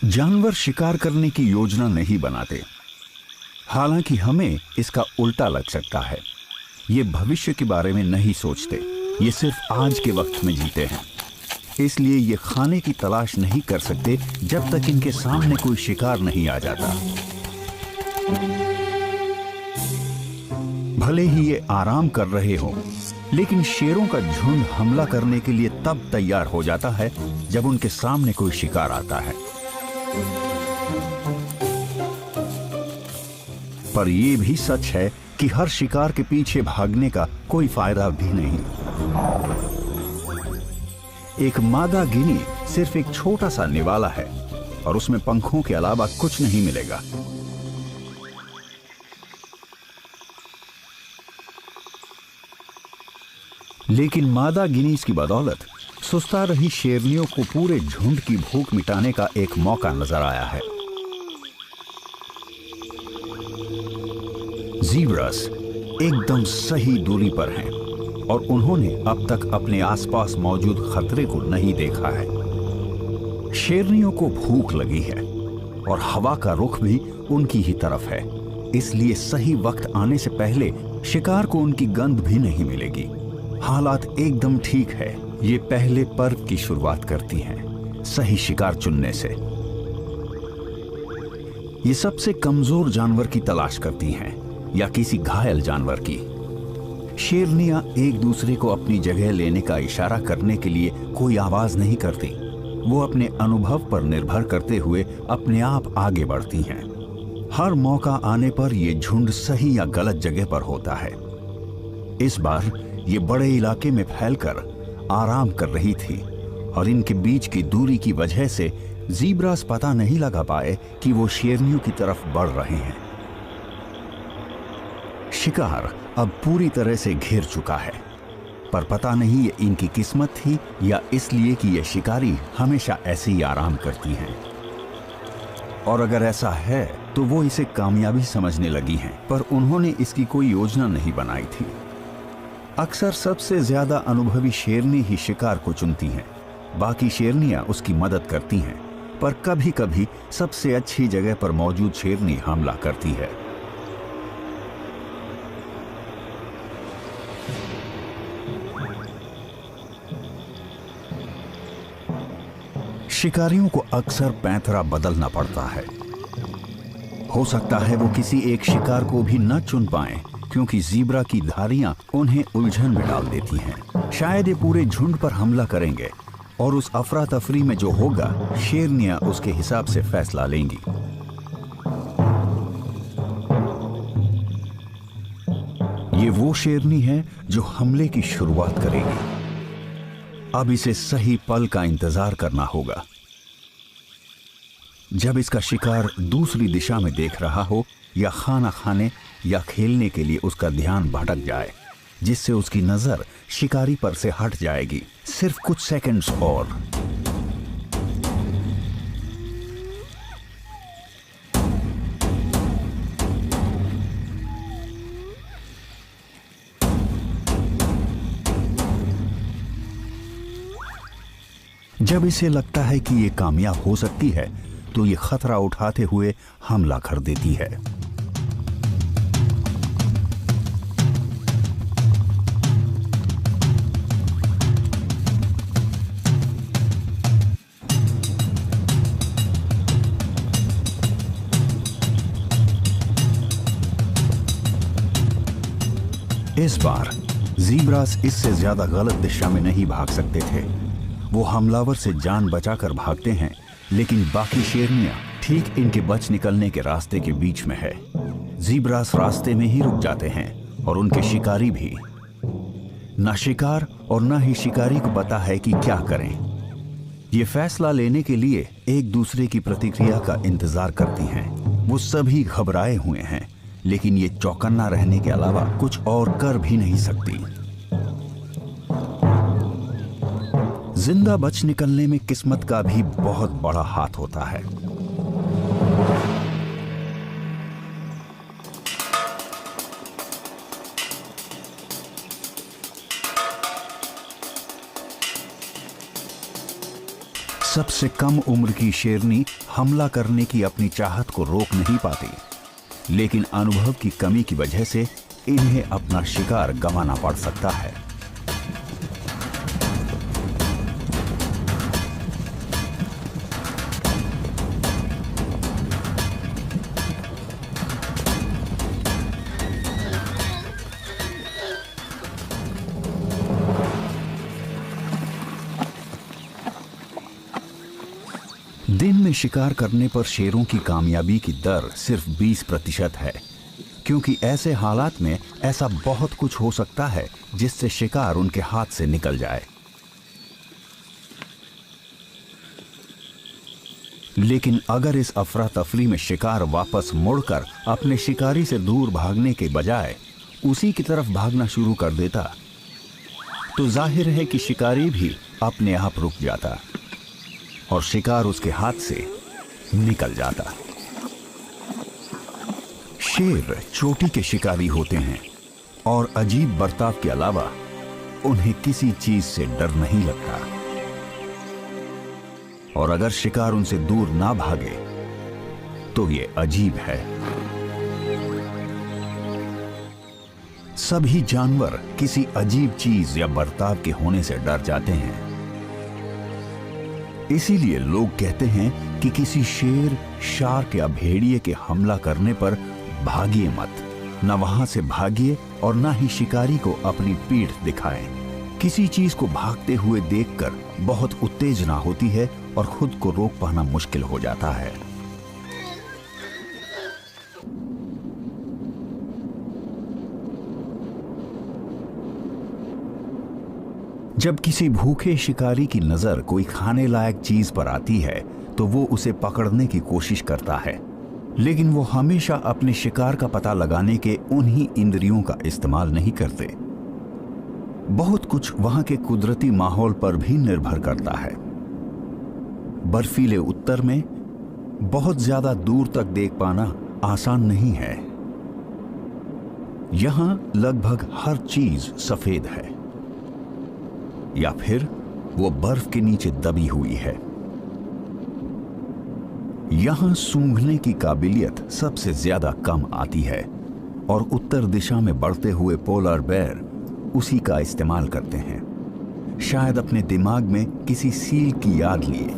जानवर शिकार करने की योजना नहीं बनाते, हालांकि हमें इसका उल्टा लग सकता है। ये भविष्य के बारे में नहीं सोचते, ये सिर्फ आज के वक्त में जीते हैं। इसलिए ये खाने की तलाश नहीं कर सकते जब तक इनके सामने कोई शिकार नहीं आ जाता। भले ही ये आराम कर रहे हो, लेकिन शेरों का झुंड हमला करने के लिए तब तैयार हो जाता है जब उनके सामने कोई शिकार आता है। पर यह भी सच है कि हर शिकार के पीछे भागने का कोई फायदा भी नहीं। एक मादा गिनी सिर्फ एक छोटा सा निवाला है और उसमें पंखों के अलावा कुछ नहीं मिलेगा। लेकिन मादा गिनीज की बदौलत सुस्ता रही शेरनियों को पूरे झुंड की भूख मिटाने का एक मौका नजर आया है। ज़ीब्रास एकदम सही दूरी पर हैं और उन्होंने अब तक अपने आसपास मौजूद खतरे को नहीं देखा है। शेरनियों को भूख लगी है और हवा का रुख भी उनकी ही तरफ है, इसलिए सही वक्त आने से पहले शिकार को उनकी गंध भी नहीं मिलेगी। हालात एकदम ठीक है। ये पहले पर्व की शुरुआत करती हैं, सही शिकार चुनने से। ये सबसे कमजोर जानवर की तलाश करती हैं या किसी घायल जानवर की। शेरनियां एक दूसरे को अपनी जगह लेने का इशारा करने के लिए कोई आवाज नहीं करती। वो अपने अनुभव पर निर्भर करते हुए अपने आप आगे बढ़ती हैं। हर मौका आने पर यह झुंड सही या गलत जगह पर होता है। इस बार ये बड़े इलाके में फैलकर आराम कर रही थी और इनके बीच की दूरी की वजह से ज़ीब्रास पता नहीं लगा पाए कि वो शेरनियों की तरफ बढ़ रहे हैं। शिकार अब पूरी तरह से घिर चुका है, पर पता नहीं ये इनकी किस्मत थी या इसलिए कि ये शिकारी हमेशा ऐसे ही आराम करती हैं। और अगर ऐसा है तो वो इसे कामयाबी समझने लगी हैं, पर उन्होंने इसकी कोई योजना नहीं बनाई थी। अक्सर सबसे ज्यादा अनुभवी शेरनी ही शिकार को चुनती हैं, बाकी शेरनियां उसकी मदद करती हैं, पर कभी कभी सबसे अच्छी जगह पर मौजूद शेरनी हमला करती है। शिकारियों को अक्सर पैंतरा बदलना पड़ता है। हो सकता है वो किसी एक शिकार को भी न चुन पाएं, क्योंकि ज़ीब्रा की धारियां उन्हें उलझन में डाल देती हैं। शायद ये पूरे झुंड पर हमला करेंगे और उस अफरा तफरी में जो होगा शेरनियां उसके हिसाब से फैसला लेंगी। ये वो शेरनी है जो हमले की शुरुआत करेगी। अब इसे सही पल का इंतजार करना होगा। जब इसका शिकार दूसरी दिशा में देख रहा हो या खाना खाने या खेलने के लिए उसका ध्यान भटक जाए, जिससे उसकी नजर शिकारी पर से हट जाएगी। सिर्फ कुछ सेकंड्स और। जब इसे लगता है कि ये कामयाब हो सकती है, तो ये खतरा उठाते हुए हमला कर देती है। इस बार ज़ीब्रास इससे ज्यादा गलत दिशा में नहीं भाग सकते थे। वो हमलावर से जान बचाकर भागते हैं, लेकिन बाकी शेरनियां ठीक इनके बच निकलने के रास्ते के बीच में है। ज़ीब्रास रास्ते में ही रुक जाते हैं और उनके शिकारी भी। न शिकार और न ही शिकारी को पता है कि क्या करें। ये फैसला लेने के लिए एक दूसरे की प्रतिक्रिया का इंतजार करती हैं। वो सभी घबराए हुए हैं, लेकिन ये चौकन्ना रहने के अलावा कुछ और कर भी नहीं सकती। जिंदा बच निकलने में किस्मत का भी बहुत बड़ा हाथ होता है। सबसे कम उम्र की शेरनी हमला करने की अपनी चाहत को रोक नहीं पाती, लेकिन अनुभव की कमी की वजह से इन्हें अपना शिकार गंवाना पड़ सकता है। दिन में शिकार करने पर शेरों की कामयाबी की दर सिर्फ 20% है, क्योंकि ऐसे हालात में ऐसा बहुत कुछ हो सकता है जिससे शिकार उनके हाथ से निकल जाए। लेकिन अगर इस अफरा तफरी में शिकार वापस मुड़कर अपने शिकारी से दूर भागने के बजाय उसी की तरफ भागना शुरू कर देता, तो जाहिर है कि शिकारी भी अपने आप रुक जाता और शिकार उसके हाथ से निकल जाता। शेर चोटी के शिकारी होते हैं और अजीब बर्ताव के अलावा उन्हें किसी चीज से डर नहीं लगता, और अगर शिकार उनसे दूर ना भागे तो ये अजीब है। सभी जानवर किसी अजीब चीज या बर्ताव के होने से डर जाते हैं। इसीलिए लोग कहते हैं कि किसी शेर, शार्क या भेड़िए के हमला करने पर भागिए मत। न वहां से भागिए और न ही शिकारी को अपनी पीठ दिखाएं। किसी चीज को भागते हुए देखकर बहुत उत्तेजना होती है और खुद को रोक पाना मुश्किल हो जाता है। जब किसी भूखे शिकारी की नजर कोई खाने लायक चीज पर आती है तो वो उसे पकड़ने की कोशिश करता है, लेकिन वो हमेशा अपने शिकार का पता लगाने के उन्हीं इंद्रियों का इस्तेमाल नहीं करते। बहुत कुछ वहां के कुदरती माहौल पर भी निर्भर करता है। बर्फीले उत्तर में बहुत ज्यादा दूर तक देख पाना आसान नहीं है। यहां लगभग हर चीज सफेद है या फिर वो बर्फ के नीचे दबी हुई है। यहां सूंघने की काबिलियत सबसे ज्यादा कम आती है और उत्तर दिशा में बढ़ते हुए पोलर बेयर उसी का इस्तेमाल करते हैं, शायद अपने दिमाग में किसी सील की याद लिए।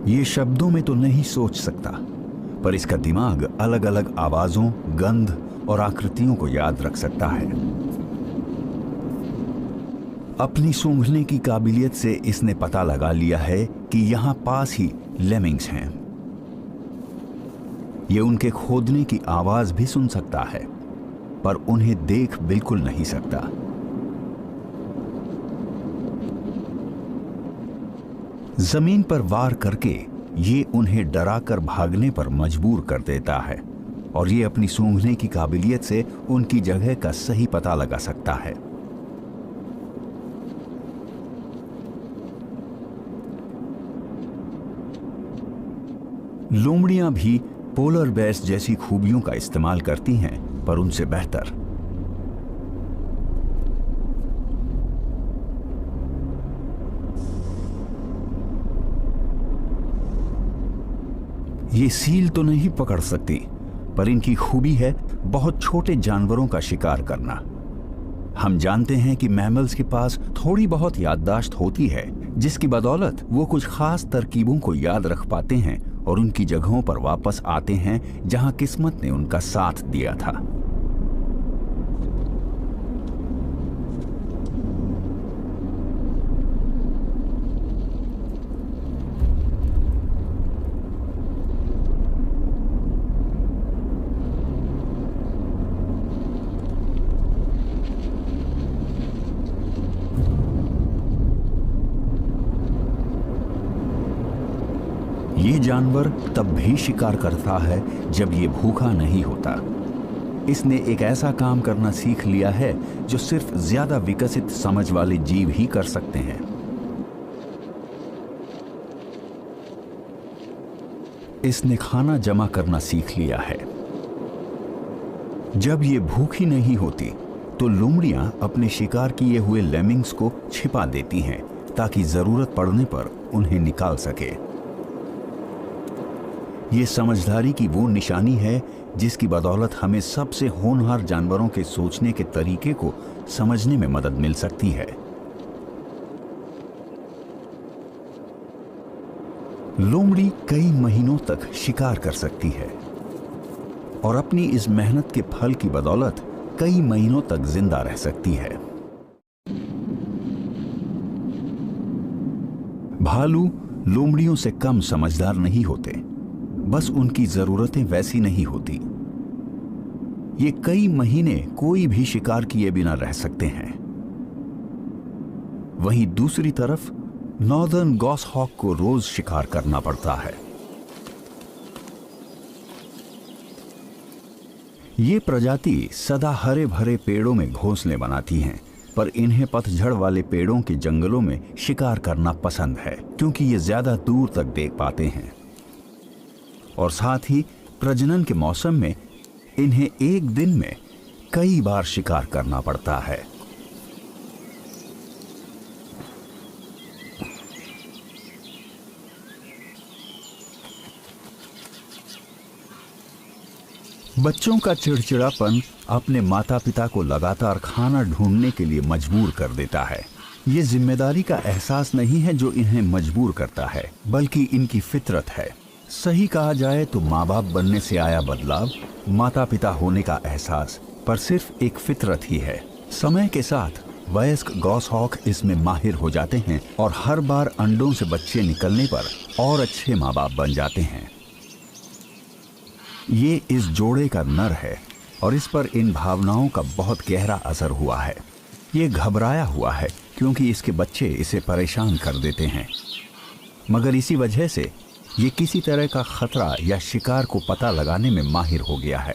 ये शब्दों में तो नहीं सोच सकता, पर इसका दिमाग अलग अलग आवाजों, गंध और आकृतियों को याद रख सकता है। अपनी सूंघने की काबिलियत से इसने पता लगा लिया है कि यहां पास ही लेमिंग्स हैं। ये उनके खोदने की आवाज भी सुन सकता है, पर उन्हें देख बिल्कुल नहीं सकता। जमीन पर वार करके ये उन्हें डराकर भागने पर मजबूर कर देता है, और ये अपनी सूंघने की काबिलियत से उनकी जगह का सही पता लगा सकता है। लोमड़ियां भी पोलर बेयर्स जैसी खूबियों का इस्तेमाल करती हैं, पर उनसे बेहतर। ये सील तो नहीं पकड़ सकती, पर इनकी खूबी है बहुत छोटे जानवरों का शिकार करना। हम जानते हैं कि मैमल्स के पास थोड़ी बहुत याददाश्त होती है, जिसकी बदौलत वो कुछ खास तरकीबों को याद रख पाते हैं और उनकी जगहों पर वापस आते हैं जहां किस्मत ने उनका साथ दिया था। ये जानवर तब भी शिकार करता है जब ये भूखा नहीं होता। इसने एक ऐसा काम करना सीख लिया है जो सिर्फ ज्यादा विकसित समझ वाले जीव ही कर सकते हैं। इसने खाना जमा करना सीख लिया है। जब ये भूखी नहीं होती तो लोमड़ियां अपने शिकार किए हुए लेमिंग्स को छिपा देती हैं, ताकि जरूरत पड़ने पर उन्हें निकाल सके। ये समझदारी की वो निशानी है जिसकी बदौलत हमें सबसे होनहार जानवरों के सोचने के तरीके को समझने में मदद मिल सकती है। लोमड़ी कई महीनों तक शिकार कर सकती है और अपनी इस मेहनत के फल की बदौलत कई महीनों तक जिंदा रह सकती है। भालू लोमड़ियों से कम समझदार नहीं होते, बस उनकी जरूरतें वैसी नहीं होती। ये कई महीने कोई भी शिकार किए बिना रह सकते हैं। वहीं दूसरी तरफ नॉर्दर्न गॉसहॉक को रोज शिकार करना पड़ता है। ये प्रजाति सदा हरे भरे पेड़ों में घोंसले बनाती हैं, पर इन्हें पतझड़ वाले पेड़ों के जंगलों में शिकार करना पसंद है क्योंकि ये ज्यादा दूर तक देख पाते हैं और साथ ही प्रजनन के मौसम में इन्हें एक दिन में कई बार शिकार करना पड़ता है। बच्चों का चिड़चिड़ापन अपने माता पिता को लगातार खाना ढूंढने के लिए मजबूर कर देता है। ये जिम्मेदारी का एहसास नहीं है जो इन्हें मजबूर करता है, बल्कि इनकी फितरत है। सही कहा जाए तो माँ बाप बनने से आया बदलाव माता पिता होने का एहसास पर सिर्फ एक फितरत ही है। समय के साथ वयस्क गॉसहॉक इसमें माहिर हो जाते हैं और हर बार अंडों से बच्चे निकलने पर और अच्छे माँ बाप बन जाते हैं। ये इस जोड़े का नर है और इस पर इन भावनाओं का बहुत गहरा असर हुआ है। ये घबराया हुआ है क्योंकि इसके बच्चे इसे परेशान कर देते हैं, मगर इसी वजह से ये किसी तरह का खतरा या शिकार को पता लगाने में माहिर हो गया है।